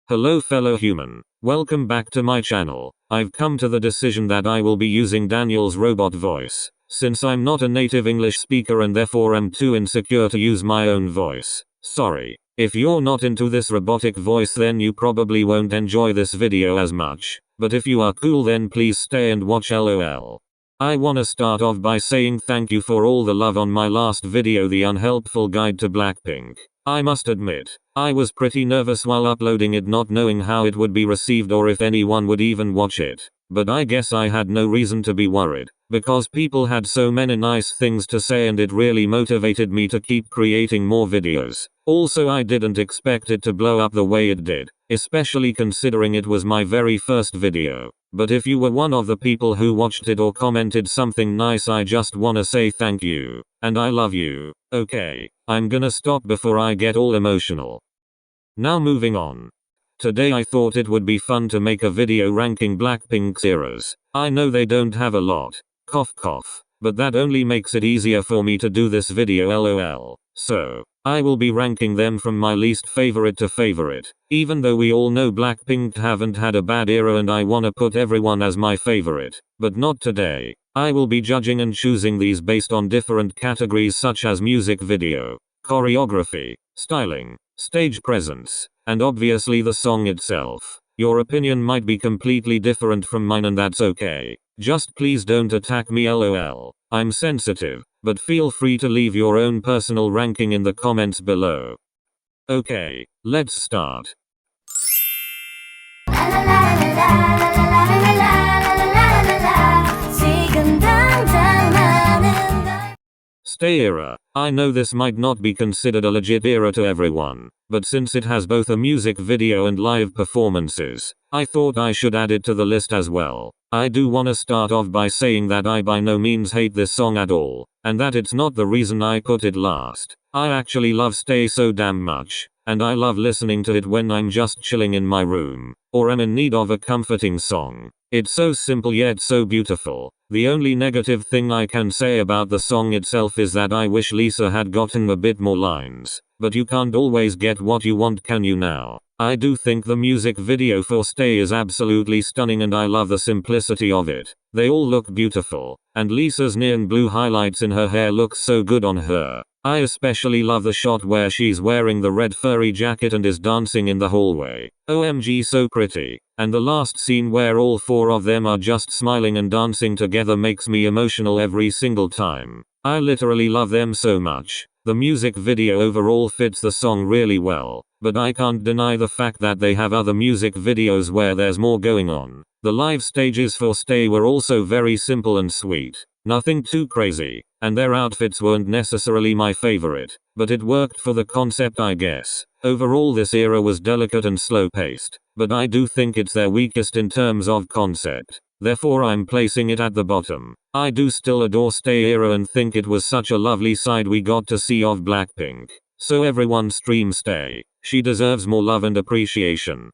Hello fellow human. Welcome back to my channel. I've come to the decision that I will be using Daniel's robot voice, since I'm not a native English speaker and therefore am too insecure to use my own voice. Sorry. If you're not into this robotic voice, then you probably won't enjoy this video as much. But if you are cool, then please stay and watch. LOL. I wanna start off by saying thank you for all the love on my last video, The Unhelpful Guide to Blackpink. I must admit, I was pretty nervous while uploading it, not knowing how it would be received or if anyone would even watch it. But I guess I had no reason to be worried, because people had so many nice things to say and it really motivated me to keep creating more videos. Also, I didn't expect it to blow up the way it did, especially considering it was my very first video. But if you were one of the people who watched it or commented something nice, I just wanna say thank you. And I love you. Okay, I'm gonna stop before I get all emotional. Now moving on. Today I thought it would be fun to make a video ranking Blackpink's eras. I know they don't have a lot. Cough cough. But that only makes it easier for me to do this video, LOL. So, I will be ranking them from my least favorite to favorite. Even though we all know Blackpink haven't had a bad era and I wanna put everyone as my favorite. But not today. I will be judging and choosing these based on different categories such as music video, choreography, styling, stage presence, and obviously the song itself. Your opinion might be completely different from mine and that's okay. Just please don't attack me, LOL. I'm sensitive, but feel free to leave your own personal ranking in the comments below. Okay, let's start. Stay era. I know this might not be considered a legit era to everyone, but since it has both a music video and live performances, I thought I should add it to the list as well. I do wanna start off by saying that I by no means hate this song at all, and that it's not the reason I put it last. I actually love Stay so damn much, and I love listening to it when I'm just chilling in my room, or am in need of a comforting song. It's so simple yet so beautiful. The only negative thing I can say about the song itself is that I wish Lisa had gotten a bit more lines. But you can't always get what you want, can you now? I do think the music video for Stay is absolutely stunning and I love the simplicity of it. They all look beautiful, and Lisa's neon blue highlights in her hair look so good on her. I especially love the shot where she's wearing the red furry jacket and is dancing in the hallway. OMG, so pretty. And the last scene where all four of them are just smiling and dancing together makes me emotional every single time. I literally love them so much. The music video overall fits the song really well, but I can't deny the fact that they have other music videos where there's more going on. The live stages for Stay were also very simple and sweet. Nothing too crazy, and their outfits weren't necessarily my favorite, but it worked for the concept, I guess. Overall, this era was delicate and slow-paced, but I do think it's their weakest in terms of concept. Therefore I'm placing it at the bottom. I do still adore Stay era and think it was such a lovely side we got to see of Blackpink. So everyone stream Stay. She deserves more love and appreciation.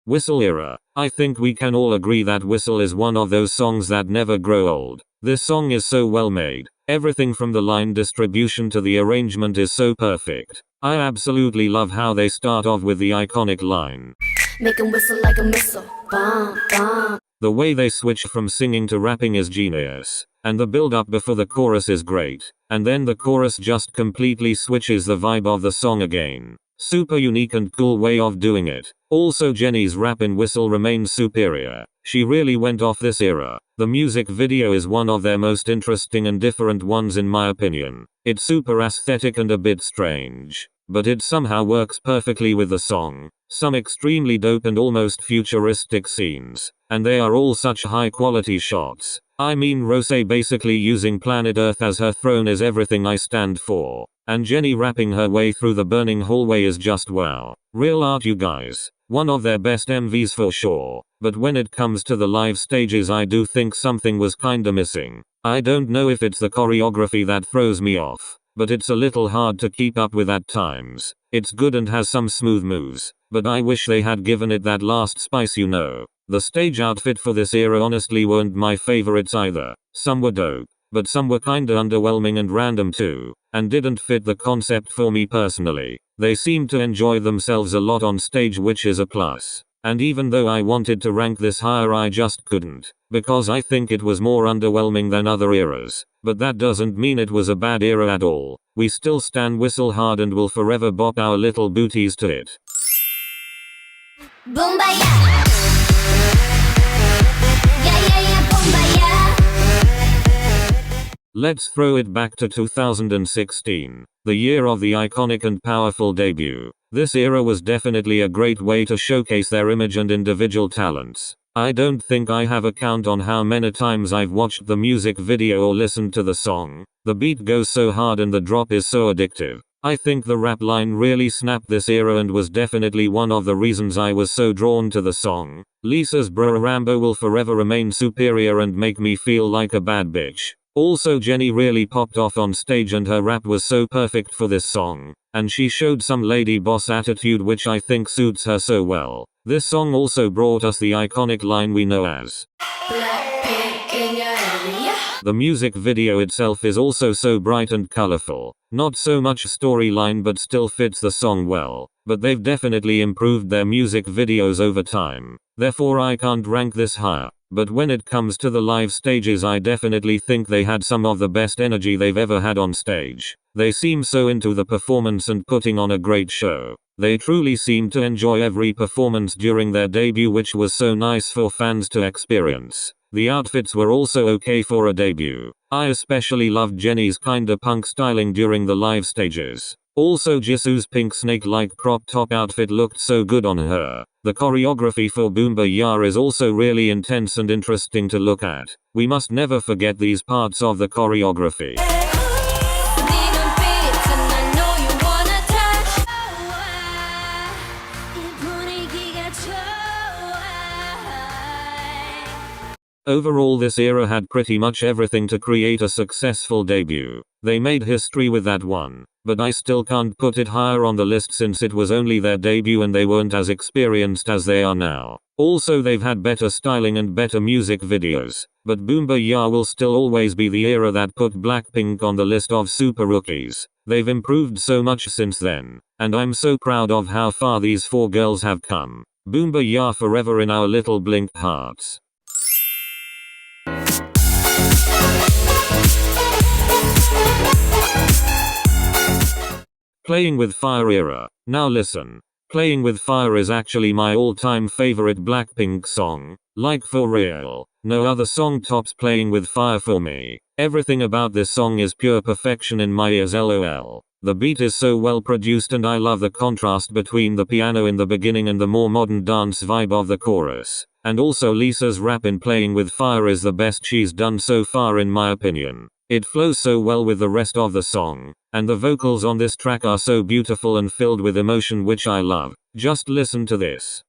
Whistle era. I think we can all agree that Whistle is one of those songs that never grow old. This song is so well made. Everything from the line distribution to the arrangement is so perfect. I absolutely love how they start off with the iconic line, "Make 'em whistle like a missile, bomb, bomb." The way they switch from singing to rapping is genius. And the build up before the chorus is great. And then the chorus just completely switches the vibe of the song again. Super unique and cool way of doing it. Also, Jennie's rap in Whistle remains superior. She really went off this era. The music video is one of their most interesting and different ones in my opinion. It's super aesthetic and a bit strange, but it somehow works perfectly with the song. Some extremely dope and almost futuristic scenes, and they are all such high quality shots. I mean, Rose basically using planet Earth as her throne is everything I stand for. And Jennie rapping her way through the burning hallway is just wow. Real art, you guys. One of their best MVs for sure. But when it comes to the live stages, I do think something was kinda missing. I don't know if it's the choreography that throws me off, but it's a little hard to keep up with at times. It's good and has some smooth moves, but I wish they had given it that last spice, you know. The stage outfit for this era honestly weren't my favorites either. Some were dope, but some were kinda underwhelming and random too, and didn't fit the concept for me personally. They seemed to enjoy themselves a lot on stage, which is a plus. And even though I wanted to rank this higher, I just couldn't, because I think it was more underwhelming than other eras. But that doesn't mean it was a bad era at all. We still stan Whistle hard and will forever bop our little booties to it. Boombayah. Yeah, boombayah. Let's throw it back to 2016, the year of the iconic and powerful debut. This era was definitely a great way to showcase their image and individual talents. I don't think I have a count on how many times I've watched the music video or listened to the song. The beat goes so hard and the drop is so addictive. I think the rap line really snapped this era and was definitely one of the reasons I was so drawn to the song. Lisa's Bro Rambo will forever remain superior and make me feel like a bad bitch. Also, Jennie really popped off on stage and her rap was so perfect for this song. And she showed some lady boss attitude, which I think suits her so well. This song also brought us the iconic line we know as Blackpink in your area. The music video itself is also so bright and colorful. Not so much storyline, but still fits the song well. But they've definitely improved their music videos over time. Therefore I can't rank this higher. But when it comes to the live stages, I definitely think they had some of the best energy they've ever had on stage. They seem so into the performance and putting on a great show. They truly seemed to enjoy every performance during their debut, which was so nice for fans to experience. The outfits were also okay for a debut. I especially loved Jennie's kinda punk styling during the live stages. Also, Jisoo's pink snake-like crop top outfit looked so good on her. The choreography for Boombayah is also really intense and interesting to look at. We must never forget these parts of the choreography. Overall, this era had pretty much everything to create a successful debut. They made history with that one. But I still can't put it higher on the list since it was only their debut and they weren't as experienced as they are now. Also, they've had better styling and better music videos. But Boombayah will still always be the era that put Blackpink on the list of super rookies. They've improved so much since then. And I'm so proud of how far these four girls have come. Boombayah forever in our little Blink hearts. Playing with Fire era. Now listen. Playing with Fire is actually my all-time favorite Blackpink song. Like for real. No other song tops Playing with Fire for me. Everything about this song is pure perfection in my ears, lol. The beat is so well produced and I love the contrast between the piano in the beginning and the more modern dance vibe of the chorus. And also Lisa's rap in Playing with Fire is the best she's done so far in my opinion. It flows so well with the rest of the song. And the vocals on this track are so beautiful and filled with emotion, which I love. Just listen to this.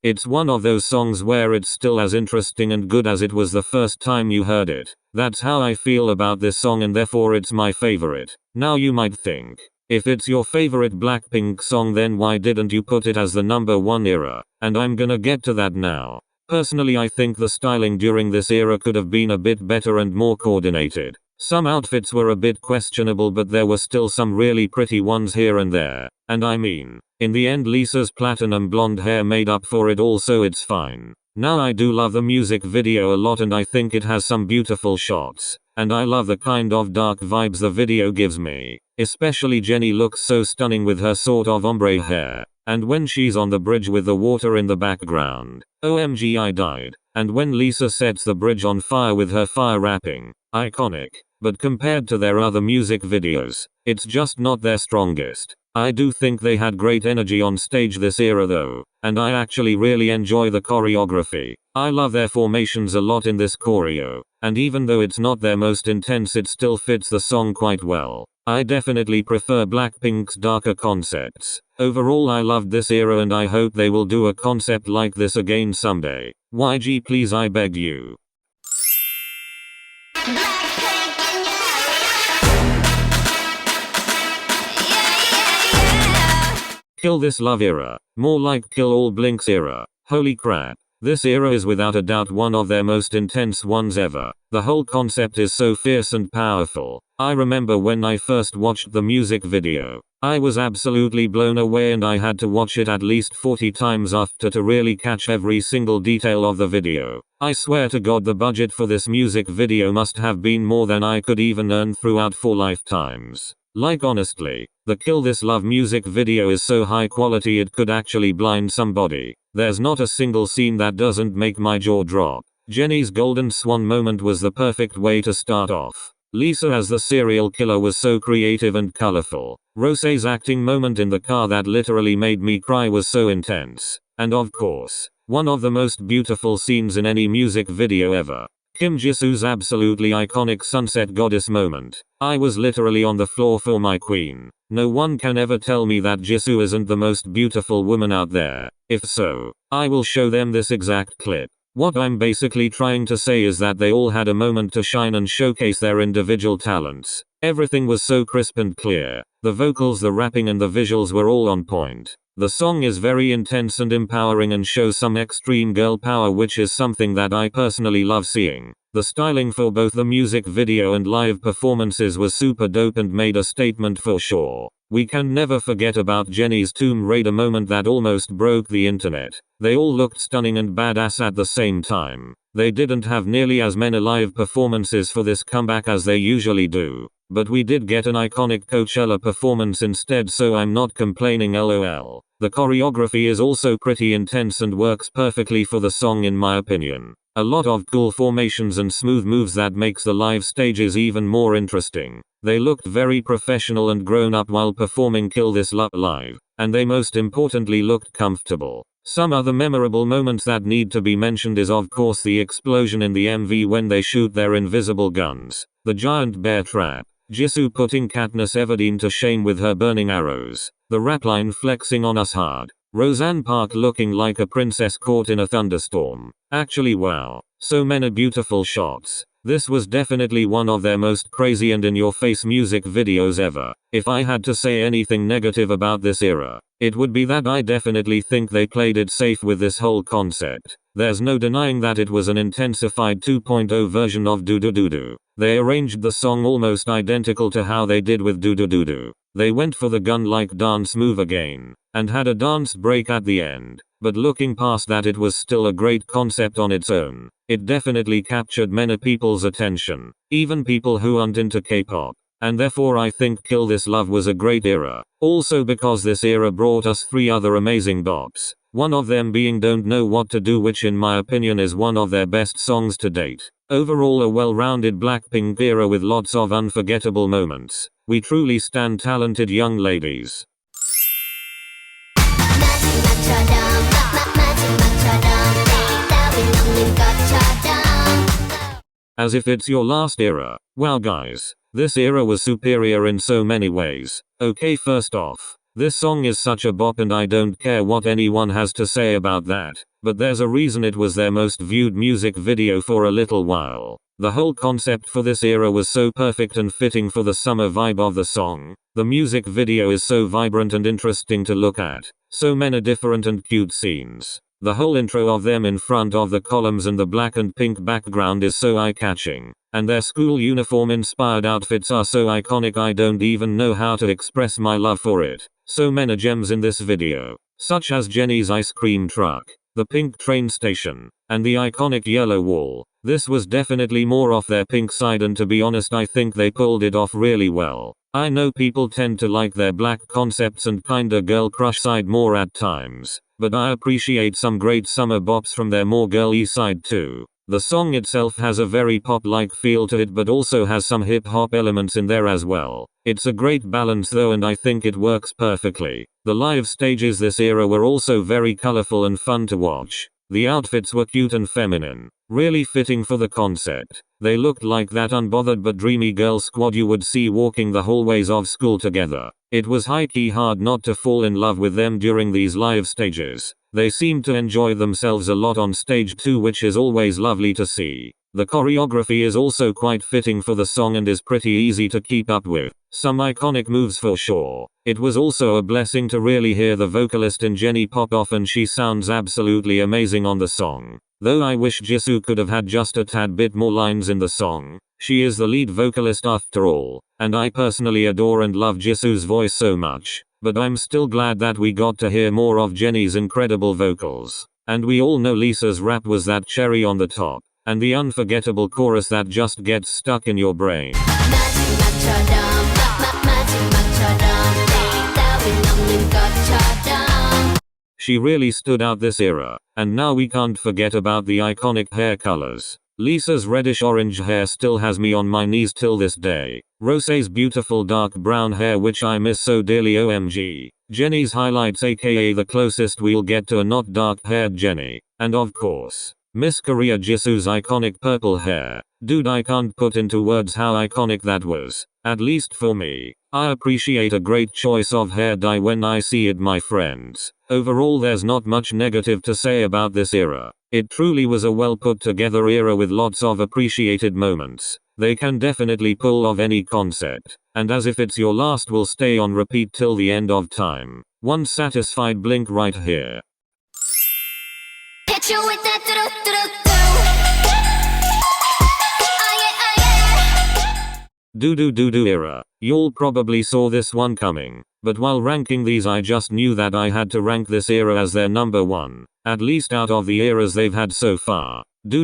It's one of those songs where it's still as interesting and good as it was the first time you heard it. That's how I feel about this song and therefore it's my favorite. Now you might think, if it's your favorite Blackpink song, then why didn't you put it as the number one era? And I'm gonna get to that now. Personally, I think the styling during this era could have been a bit better and more coordinated. Some outfits were a bit questionable, but there were still some really pretty ones here and there. And I mean, in the end Lisa's platinum blonde hair made up for it all, so it's fine. Now I do love the music video a lot and I think it has some beautiful shots. And I love the kind of dark vibes the video gives me. Especially Jennie looks so stunning with her sort of ombre hair. And when she's on the bridge with the water in the background. OMG, I died. And when Lisa sets the bridge on fire with her fire rapping. Iconic. But compared to their other music videos, it's just not their strongest. I do think they had great energy on stage this era though, and I actually really enjoy the choreography. I love their formations a lot in this choreo, and even though it's not their most intense, it still fits the song quite well. I definitely prefer Blackpink's darker concepts. Overall, I loved this era and I hope they will do a concept like this again someday. YG, please, I beg you. Kill This Love era. More like Kill All Blinks era. Holy crap. This era is without a doubt one of their most intense ones ever. The whole concept is so fierce and powerful. I remember when I first watched the music video. I was absolutely blown away and I had to watch it at least 40 times after to really catch every single detail of the video. I swear to God the budget for this music video must have been more than I could even earn throughout 4 lifetimes. Like honestly, the Kill This Love music video is so high quality it could actually blind somebody. There's not a single scene that doesn't make my jaw drop. Jennie's golden swan moment was the perfect way to start off. Lisa as the serial killer was so creative and colorful. Rosé's acting moment in the car that literally made me cry was so intense. And of course, one of the most beautiful scenes in any music video ever. Kim Jisoo's absolutely iconic sunset goddess moment. I was literally on the floor for my queen. No one can ever tell me that Jisoo isn't the most beautiful woman out there. If so, I will show them this exact clip. What I'm basically trying to say is that they all had a moment to shine and showcase their individual talents. Everything was so crisp and clear. The vocals, the rapping and the visuals were all on point. The song is very intense and empowering and shows some extreme girl power, which is something that I personally love seeing. The styling for both the music video and live performances was super dope and made a statement for sure. We can never forget about Jennie's Tomb Raider moment that almost broke the internet. They all looked stunning and badass at the same time. They didn't have nearly as many live performances for this comeback as they usually do. But we did get an iconic Coachella performance instead, so I'm not complaining, lol. The choreography is also pretty intense and works perfectly for the song in my opinion. A lot of cool formations and smooth moves that makes the live stages even more interesting. They looked very professional and grown up while performing Kill This Love live, and they most importantly looked comfortable. Some other memorable moments that need to be mentioned is of course the explosion in the MV when they shoot their invisible guns, the giant bear trap, Jisoo putting Katniss Everdeen to shame with her burning arrows, the rap line flexing on us hard, Roseanne Park looking like a princess caught in a thunderstorm. Actually wow, so many beautiful shots. This was definitely one of their most crazy and in-your-face music videos ever. If I had to say anything negative about this era, it would be that I definitely think they played it safe with this whole concept. There's no denying that it was an intensified 2.0 version of Do Do Do Do. They arranged the song almost identical to how they did with Do Do Do Do. They went for the gun-like dance move again, and had a dance break at the end. But looking past that, it was still a great concept on its own. It definitely captured many people's attention, even people who aren't into K-pop. And therefore I think Kill This Love was a great era. Also because this era brought us 3 other amazing bops. One of them being Don't Know What to Do, which in my opinion is one of their best songs to date. Overall a well-rounded Blackpink era with lots of unforgettable moments. We truly stand talented young ladies. As if it's your last era. Wow guys, this era was superior in so many ways. Okay, first off, this song is such a bop and I don't care what anyone has to say about that, but there's a reason it was their most viewed music video for a little while. The whole concept for this era was so perfect and fitting for the summer vibe of the song. The music video is so vibrant and interesting to look at. So many different and cute scenes. The whole intro of them in front of the columns and the black and pink background is so eye-catching. And their school uniform inspired outfits are so iconic I don't even know how to express my love for it. So many gems in this video. Such as Jennie's ice cream truck, the pink train station, and the iconic yellow wall. This was definitely more off their pink side, and to be honest I think they pulled it off really well. I know people tend to like their black concepts and kinda girl crush side more at times, but I appreciate some great summer bops from their more girly side too. The song itself has a very pop-like feel to it, but also has some hip-hop elements in there as well. It's a great balance though, and I think it works perfectly. The live stages this era were also very colorful and fun to watch. The outfits were cute and feminine, really fitting for the concept. They looked like that unbothered but dreamy girl squad you would see walking the hallways of school together. It was high-key hard not to fall in love with them during these live stages. They seemed to enjoy themselves a lot on stage too, which is always lovely to see. The choreography is also quite fitting for the song and is pretty easy to keep up with. Some iconic moves for sure. It was also a blessing to really hear the vocalist in Jennie pop off, and she sounds absolutely amazing on the song. Though I wish Jisoo could have had just a tad bit more lines in the song. She is the lead vocalist after all, and I personally adore and love Jisoo's voice so much. But I'm still glad that we got to hear more of Jennie's incredible vocals. And we all know Lisa's rap was that cherry on the top. And the unforgettable chorus that just gets stuck in your brain. She really stood out this era. And now we can't forget about the iconic hair colors. Lisa's reddish orange hair still has me on my knees till this day. Rosé's beautiful dark brown hair, which I miss so dearly, OMG. Jennie's highlights, aka the closest we'll get to a not dark haired Jennie. And of course, Miss Korea Jisoo's iconic purple hair. Dude, I can't put into words how iconic that was. At least for me. I appreciate a great choice of hair dye when I see it, my friends. Overall, there's not much negative to say about this era. It truly was a well put together era with lots of appreciated moments. They can definitely pull off any concept. And as if it's your last, will stay on repeat till the end of time. One satisfied blink right here. Hit you with that Do era. Y'all probably saw this one coming. But while ranking these, I just knew that I had to rank this era as their number one. At least out of the eras they've had so far. Do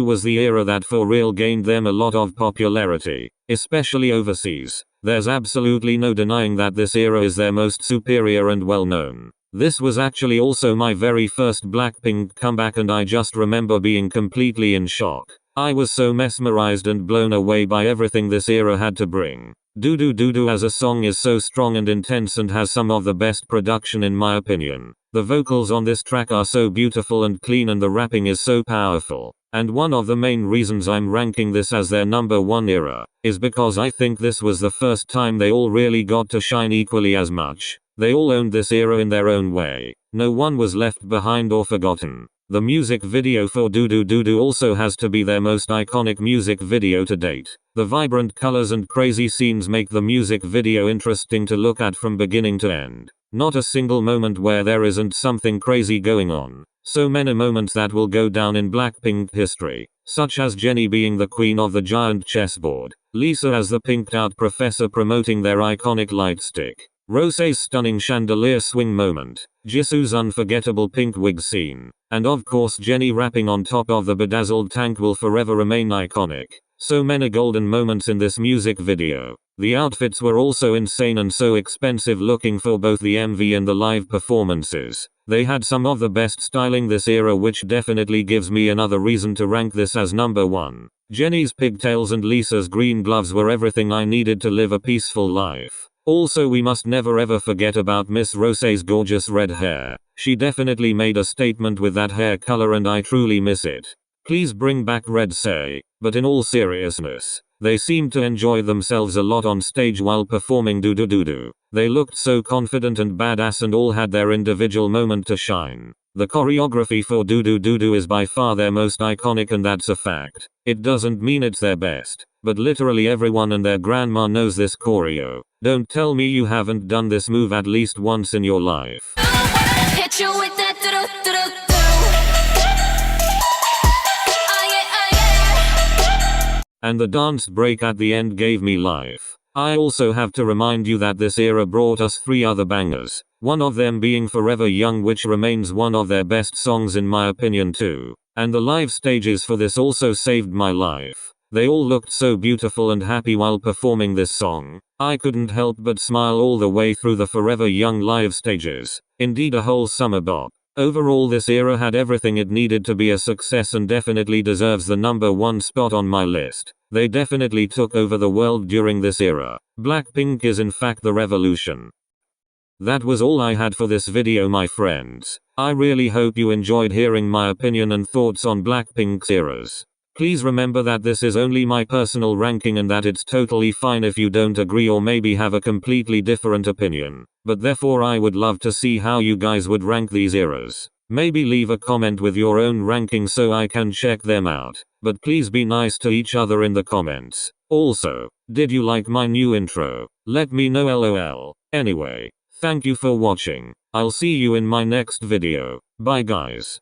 was the era that for real gained them a lot of popularity. Especially overseas. There's absolutely no denying that this era is their most superior and well known. This was actually also my very first Blackpink comeback, and I just remember being completely in shock. I was so mesmerized and blown away by everything this era had to bring. Do as a song is so strong and intense and has some of the best production in my opinion. The vocals on this track are so beautiful and clean, and the rapping is so powerful. And one of the main reasons I'm ranking this as their number one era is because I think this was the first time they all really got to shine equally as much. They all owned this era in their own way. No one was left behind or forgotten. The music video for Do also has to be their most iconic music video to date. The vibrant colors and crazy scenes make the music video interesting to look at from beginning to end. Not a single moment where there isn't something crazy going on. So many moments that will go down in Blackpink history, such as Jennie being the queen of the giant chessboard, Lisa as the pinked out professor promoting their iconic light stick, Rosé's stunning chandelier swing moment, Jisoo's unforgettable pink wig scene, and of course Jennie rapping on top of the bedazzled tank will forever remain iconic. So many golden moments in this music video. The outfits were also insane and so expensive looking for both the MV and the live performances. They had some of the best styling this era, which definitely gives me another reason to rank this as number one. Jennie's pigtails and Lisa's green gloves were everything I needed to live a peaceful life. Also, we must never ever forget about Miss Rosé's gorgeous red hair. She definitely made a statement with that hair color and I truly miss it. Please bring back Red Say. But in all seriousness, they seemed to enjoy themselves a lot on stage while performing Do. They looked so confident and badass and all had their individual moment to shine. The choreography for Do is by far their most iconic, and that's a fact. It doesn't mean it's their best, but literally everyone and their grandma knows this choreo. Don't tell me you haven't done this move at least once in your life. Hit you with that And the dance break at the end gave me life. I also have to remind you that this era brought us 3 other bangers, one of them being Forever Young, which remains one of their best songs in my opinion too. And the live stages for this also saved my life. They all looked so beautiful and happy while performing this song. I couldn't help but smile all the way through the Forever Young live stages. Indeed, a whole summer bop. Overall, this era had everything it needed to be a success and definitely deserves the number one spot on my list. They definitely took over the world during this era. Blackpink is in fact the revolution. That was all I had for this video, my friends. I really hope you enjoyed hearing my opinion and thoughts on Blackpink's eras. Please remember that this is only my personal ranking and that it's totally fine if you don't agree or maybe have a completely different opinion. But therefore I would love to see how you guys would rank these eras. Maybe leave a comment with your own ranking so I can check them out. but please be nice to each other in the comments. Also, did you like my new intro? Let me know lol. Anyway, thank you for watching. I'll see you in my next video. Bye guys.